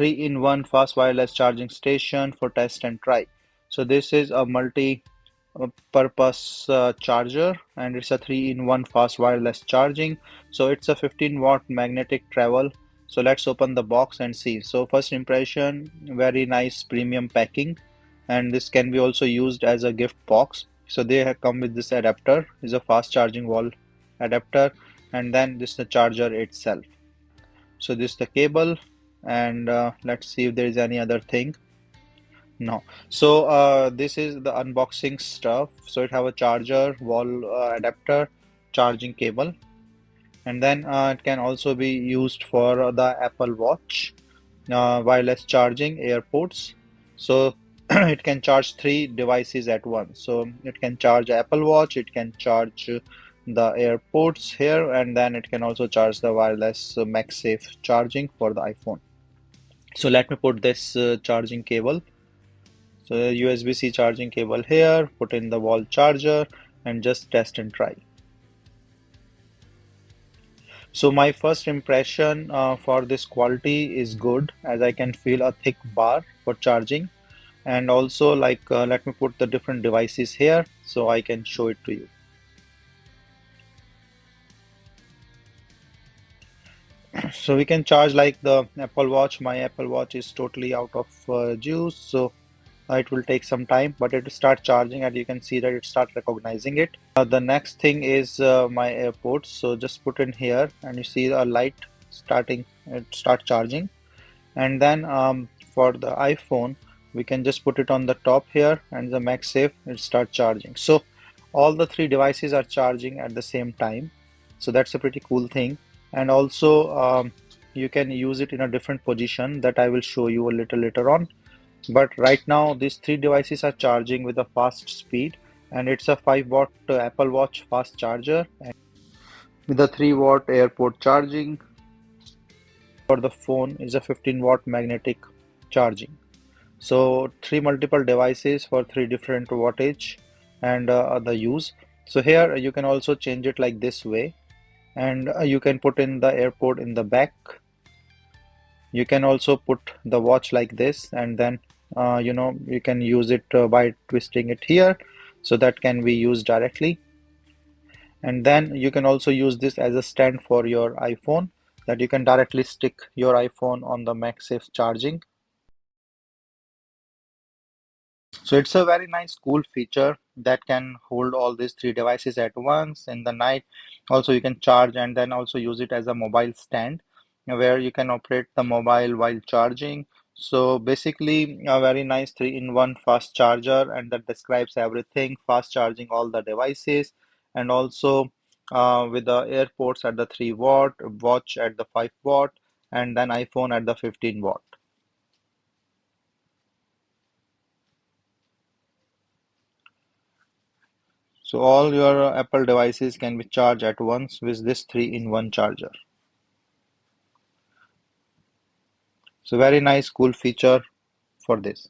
3-in-1 fast wireless charging station for test and try. So this is a multi-purpose charger, and it's a 3-in-1 fast wireless charging. So it's a 15-watt magnetic travel. So let's open the box and see. So first impression, very nice premium packing, and this can be also used as a gift box. So they have come with this adapter, is a fast charging wall adapter, and then this is the charger itself. So this is the cable, and let's see if there is any other thing. No. So this is the unboxing stuff. So it have a charger, wall adapter, charging cable, and then it can also be used for the Apple Watch, wireless charging, AirPods. So it can charge three devices at once. So it can charge Apple Watch, it can charge the AirPods here, and then it can also charge the wireless MagSafe charging for the iPhone. So let me put this charging cable. So USB-C charging cable here, put in the wall charger, and just test and try. So my first impression for this quality is good, as I can feel a thick bar for charging. And also, like, let me put the different devices here so I can show it to you. So we can charge like the Apple Watch. My Apple Watch is totally out of juice, so it will take some time, but it will start charging, and you can see that it start recognizing it. The next thing is my AirPods. So just put in here, and you see a light starting, it start charging. And then for the iPhone, we can just put it on the top here, and the MagSafe, it start charging. So all the three devices are charging at the same time. So that's a pretty cool thing. And also you can use it in a different position that I will show you a little later on. But right now these three devices are charging with a fast speed, and it's a 5-watt Apple Watch fast charger with a 3-watt AirPod charging. For the phone is a 15-watt magnetic charging. So three multiple devices for three different wattage and the use. So here you can also change it like this way, and you can put in the AirPod in the back. You can also put the watch like this, and then you can use it by twisting it here, so that can be used directly. And then you can also use this as a stand for your iPhone, that you can directly stick your iPhone on the MagSafe charging. So it's a very nice cool feature that can hold all these three devices at once in the night. Also you can charge and then also use it as a mobile stand where you can operate the mobile while charging. So basically a very nice 3-in-1 fast charger, and that describes everything: fast charging all the devices, and also with the AirPods at the 3-watt, watch at the 5-watt, and then iPhone at the 15-watt. So all your Apple devices can be charged at once with this 3-in-1 charger. So very nice, cool feature for this.